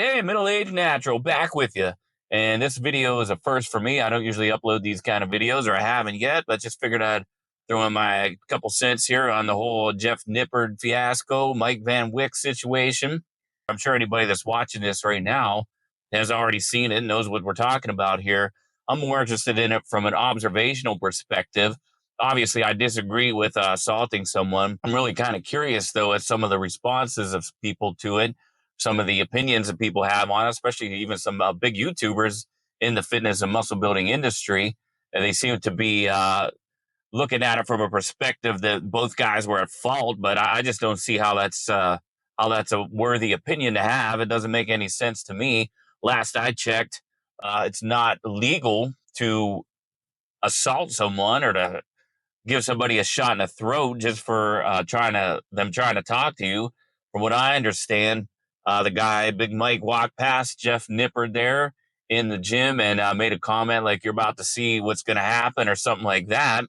Hey, middle-aged natural, back with you. And this video is a first for me. I don't usually upload these kind of videos, or I haven't yet, but just figured I'd throw in my couple cents here on the whole Jeff Nippard fiasco, Mike Van Wyck situation. I'm sure anybody that's watching this right now has already seen it, knows what we're talking about here. I'm more interested in it from an observational perspective. Obviously, I disagree with assaulting someone. I'm really kind of curious, though, at some of the responses of people to it, some of the opinions that people have on it, especially even some big YouTubers in the fitness and muscle building industry. And they seem to be looking at it from a perspective that both guys were at fault, but I just don't see how that's a worthy opinion to have. It doesn't make any sense to me. Last I checked, it's not legal to assault someone or to give somebody a shot in the throat just for trying to talk to you. From what I understand, the guy, Big Mike, walked past Jeff Nippard there in the gym and made a comment like, "You're about to see what's going to happen," or something like that.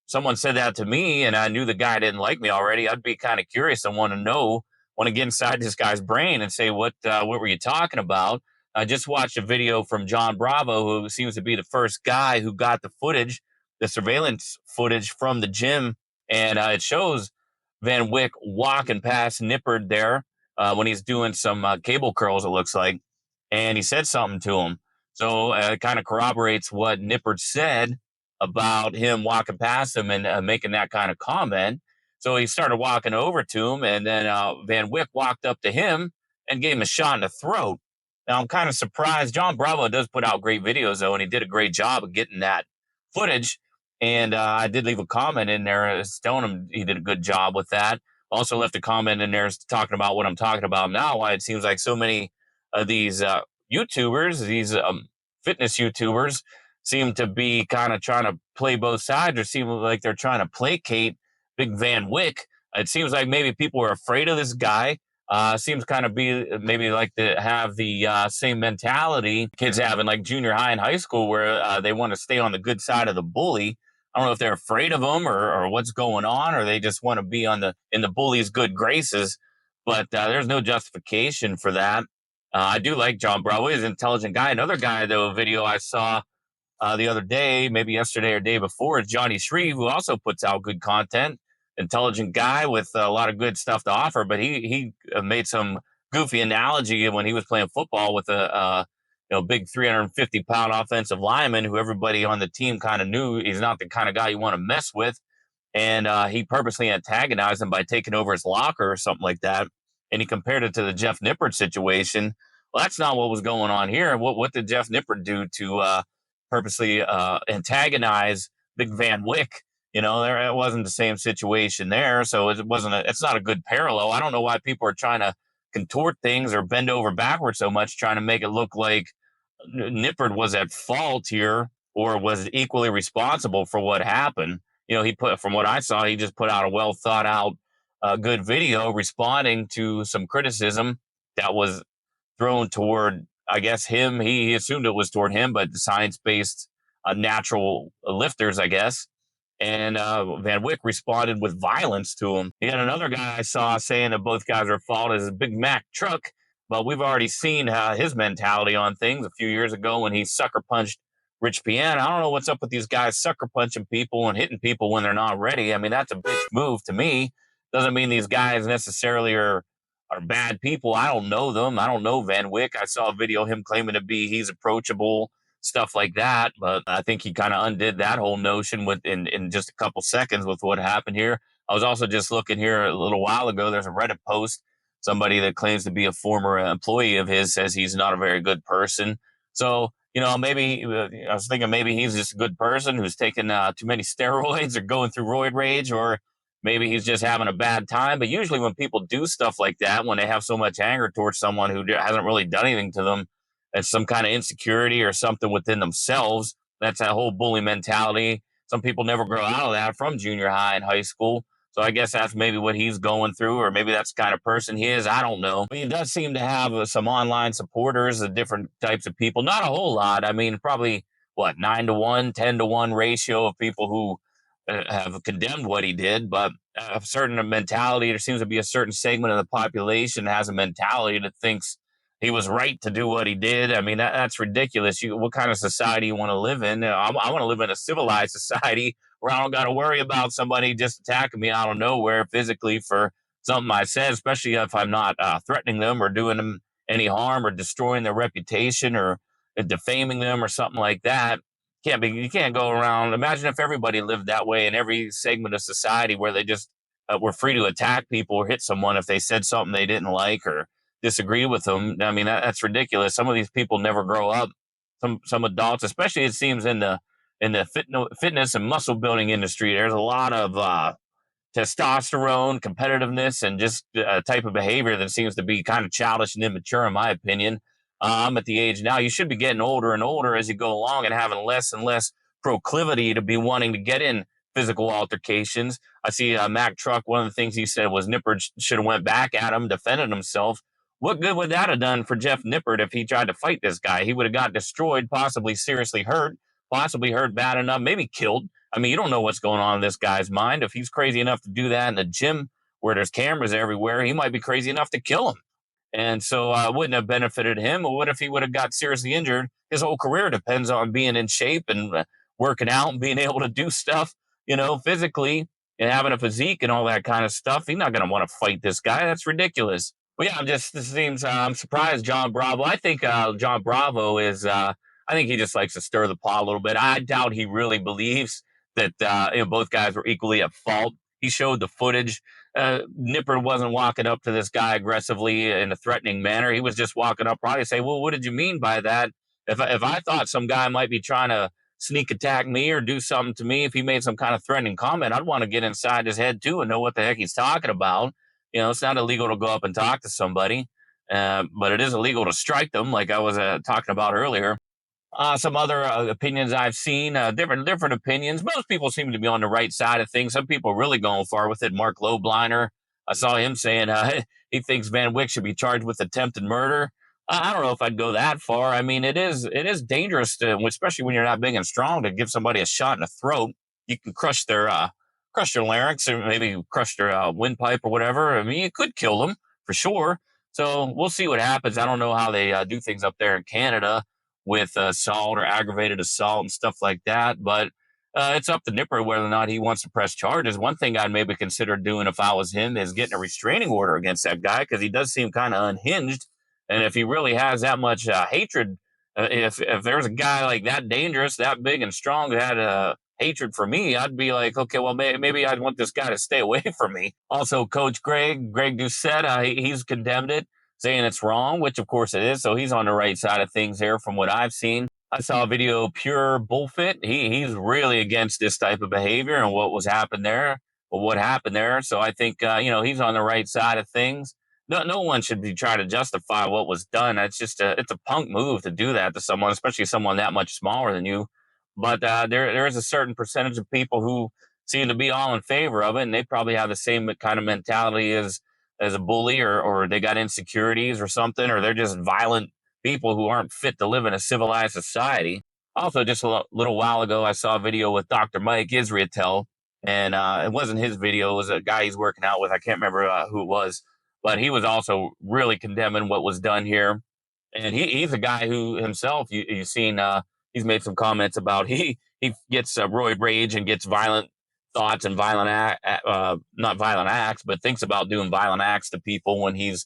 Someone said that to me, and I knew the guy didn't like me already. I'd be kind of curious. I want to get inside this guy's brain and say, what were you talking about? I just watched a video from Jon Bravo, who seems to be the first guy who got the footage, the surveillance footage from the gym, and it shows Van Wyck walking past Nippard there when he's doing some cable curls, it looks like, and he said something to him. So it kind of corroborates what Nippard said about him walking past him and making that kind of comment. So he started walking over to him, and then Van Wyck walked up to him and gave him a shot in the throat. Now, I'm kind of surprised. Jon Bravo does put out great videos, though, and he did a great job of getting that footage. And I did leave a comment in there telling him he did a good job with that. Also left a comment in there talking about what I'm talking about now, why it seems like so many of these YouTubers, these fitness YouTubers, seem to be kind of trying to play both sides, or seem like they're trying to placate Big Van Wyck. It seems like maybe people are afraid of this guy. Seems kind of be maybe like to have the same mentality kids have in like junior high and high school, where they want to stay on the good side of the bully. I don't know if they're afraid of him or what's going on, or they just want to be in the bully's good graces. But there's no justification for that. I do like Jon Bravo. He's an intelligent guy. Another guy, though, a video I saw the other day, maybe yesterday or day before, is Jonni Shreve, who also puts out good content. Intelligent guy with a lot of good stuff to offer, but he made some goofy analogy when he was playing football with a big 350-pound offensive lineman who everybody on the team kind of knew he's not the kind of guy you want to mess with, and he purposely antagonized him by taking over his locker or something like that, and he compared it to the Jeff Nippard situation. Well, that's not what was going on here. What did Jeff Nippard do to purposely antagonize Big Van Wyck? It wasn't the same situation there, so it's not a good parallel. I don't know why people are trying to contort things or bend over backwards so much, trying to make it look like Nippard was at fault here or was equally responsible for what happened. From what I saw, he just put out a well thought out, good video responding to some criticism that was thrown toward, I guess, him. He assumed it was toward him, but science-based natural lifters, I guess. And Van Wyck responded with violence to him. He had another guy I saw saying that both guys are at fault is Big Mac Trucc, but we've already seen his mentality on things a few years ago when he sucker punched Rich Piana. I don't know what's up with these guys sucker punching people and hitting people when they're not ready. I mean, that's a bitch move to me. Doesn't mean these guys necessarily are bad people. I don't know them. I don't know Van Wyck. I saw a video of him claiming to be he's approachable, stuff like that, but I think he kind of undid that whole notion in just a couple seconds with what happened here. I was also just looking here a little while ago. There's a Reddit post. Somebody that claims to be a former employee of his says he's not a very good person. So, maybe I was thinking maybe he's just a good person who's taking too many steroids or going through roid rage, or maybe he's just having a bad time. But usually when people do stuff like that, when they have so much anger towards someone who hasn't really done anything to them, it's some kind of insecurity or something within themselves. That's that whole bully mentality. Some people never grow out of that from junior high and high school. So I guess that's maybe what he's going through, or maybe that's the kind of person he is. I don't know. But he does seem to have some online supporters of different types of people. Not a whole lot. I mean, probably, 9-to-1, 10-to-1 ratio of people who have condemned what he did. But a certain mentality, there seems to be a certain segment of the population that has a mentality that thinks he was right to do what he did. I mean, that's ridiculous. What kind of society you want to live in? I want to live in a civilized society where I don't got to worry about somebody just attacking me out of nowhere physically for something I said, especially if I'm not threatening them or doing them any harm or destroying their reputation or defaming them or something like that. You can't go around. Imagine if everybody lived that way in every segment of society where they just were free to attack people or hit someone if they said something they didn't like or disagree with them. I mean, that's ridiculous. Some of these people never grow up. Some adults, especially it seems in the fitness and muscle building industry, there's a lot of testosterone, competitiveness, and just a type of behavior that seems to be kind of childish and immature, in my opinion. I'm at the age now, you should be getting older and older as you go along and having less and less proclivity to be wanting to get in physical altercations. I see Mac Trucc, one of the things he said was Nippard should have went back at him, defended himself. What good would that have done for Jeff Nippard if he tried to fight this guy? He would have got destroyed, possibly seriously hurt, possibly hurt bad enough, maybe killed. I mean, you don't know what's going on in this guy's mind. If he's crazy enough to do that in the gym where there's cameras everywhere, he might be crazy enough to kill him. And so wouldn't have benefited him. Or what if he would have got seriously injured? His whole career depends on being in shape and working out and being able to do stuff, physically and having a physique and all that kind of stuff. He's not going to want to fight this guy. That's ridiculous. But yeah, I'm surprised Jon Bravo. I think Jon Bravo is, I think he just likes to stir the pot a little bit. I doubt he really believes that both guys were equally at fault. He showed the footage. Nippard wasn't walking up to this guy aggressively in a threatening manner. He was just walking up, probably say, "Well, what did you mean by that? If I thought some guy might be trying to sneak attack me or do something to me, if he made some kind of threatening comment, I'd want to get inside his head too and know what the heck he's talking about." It's not illegal to go up and talk to somebody, but it is illegal to strike them, like I was talking about earlier. Some other opinions I've seen, different opinions. Most people seem to be on the right side of things. Some people are really going far with it. Mark Lobliner, I saw him saying he thinks Van Wyck should be charged with attempted murder. I don't know if I'd go that far. I mean, it is dangerous especially when you're not big and strong, to give somebody a shot in the throat. You can crush their larynx or maybe crush their windpipe or whatever. I mean, you could kill them for sure. So we'll see what happens. I don't know how they do things up there in Canada with assault or aggravated assault and stuff like that. But it's up to Nippard whether or not he wants to press charges. One thing I'd maybe consider doing if I was him is getting a restraining order against that guy, because he does seem kind of unhinged. And if he really has that much hatred, if there's a guy like that dangerous, that big and strong, that had hatred for me, I'd be like, okay, well, maybe I'd want this guy to stay away from me. Also, Coach Greg Doucette, he's condemned it, saying it's wrong, which of course it is. So he's on the right side of things here from what I've seen. I saw a video of Pure Bullfit. He's really against this type of behavior and what happened there. So I think, he's on the right side of things. No one should be trying to justify what was done. It's just it's a punk move to do that to someone, especially someone that much smaller than you. But there is a certain percentage of people who seem to be all in favor of it, and they probably have the same kind of mentality as a bully, or they got insecurities or something, or they're just violent people who aren't fit to live in a civilized society. Also, just a little while ago, I saw a video with Dr. Mike Israetel, and it wasn't his video. It was a guy he's working out with. I can't remember who it was, but he was also really condemning what was done here. And he's a guy who himself, you've seen, he's made some comments about he gets roid rage and gets violent thoughts and not violent acts, but thinks about doing violent acts to people when he's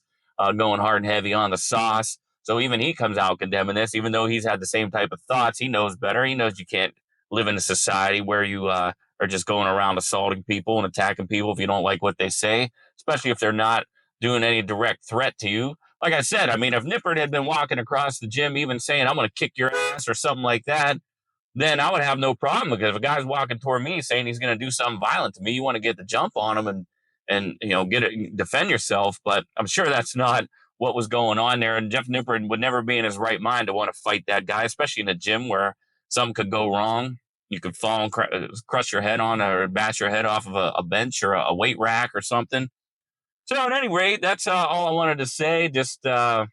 going hard and heavy on the sauce. So even he comes out condemning this, even though he's had the same type of thoughts. He knows better. He knows you can't live in a society where you are just going around assaulting people and attacking people if you don't like what they say, especially if they're not doing any direct threat to you. Like I said, I mean, if Nippard had been walking across the gym even saying, "I'm going to kick your ass" or something like that, then I would have no problem. Because if a guy's walking toward me saying he's going to do something violent to me, you want to get the jump on him and defend yourself. But I'm sure that's not what was going on there. And Jeff Nippard would never be in his right mind to want to fight that guy, especially in a gym where something could go wrong. You could fall and crush your head on or bash your head off of a bench or a weight rack or something. So at any rate, that's all I wanted to say. Just kind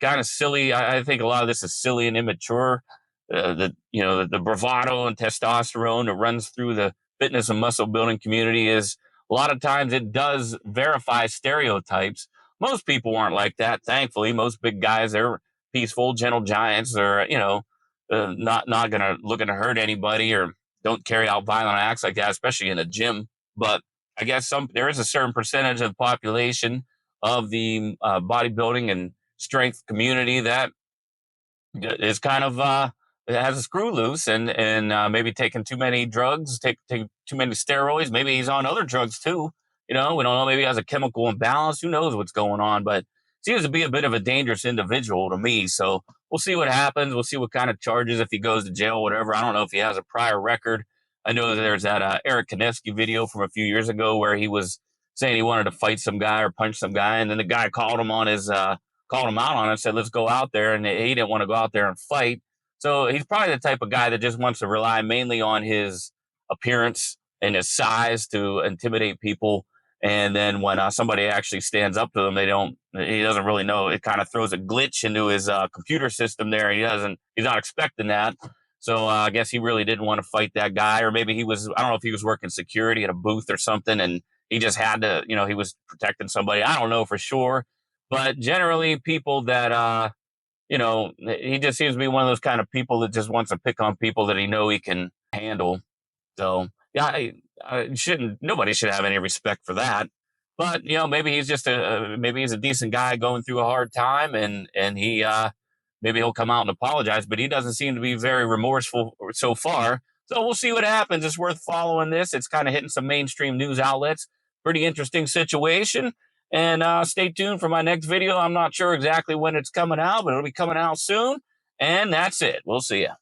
of silly. I think a lot of this is silly and immature. The bravado and testosterone that runs through the fitness and muscle building community is a lot of times it does verify stereotypes. most people aren't like that. Thankfully, most big guys, they're peaceful, gentle giants. They're, not gonna looking to hurt anybody or don't carry out violent acts like that, especially in a gym. But I guess there is a certain percentage of the population of the bodybuilding and strength community that is kind of has a screw loose and maybe taking too many drugs, take too many steroids. Maybe he's on other drugs too. We don't know. Maybe he has a chemical imbalance. Who knows what's going on? But seems to be a bit of a dangerous individual to me. So we'll see what happens. We'll see what kind of charges, if he goes to jail, whatever. I don't know if he has a prior record. I know that there's that Eric Kanevsky video from a few years ago where he was saying he wanted to fight some guy or punch some guy, and then the guy called him on his called him out on it, said, let's go out there. And he didn't want to go out there and fight. So he's probably the type of guy that just wants to rely mainly on his appearance and his size to intimidate people. And then when somebody actually stands up to him, he doesn't really know. It kind of throws a glitch into his computer system there. And he's not expecting that. So I guess he really didn't want to fight that guy, or maybe I don't know if he was working security at a booth or something. And he just had to, he was protecting somebody. I don't know for sure. But generally, people that, he just seems to be one of those kind of people that just wants to pick on people that he can handle. So, yeah, nobody should have any respect for that. But, maybe he's just maybe he's a decent guy going through a hard time and maybe he'll come out and apologize, but he doesn't seem to be very remorseful so far. So we'll see what happens. It's worth following this. It's kind of hitting some mainstream news outlets. Pretty interesting situation. And stay tuned for my next video. I'm not sure exactly when it's coming out, but it'll be coming out soon. And that's it. We'll see ya.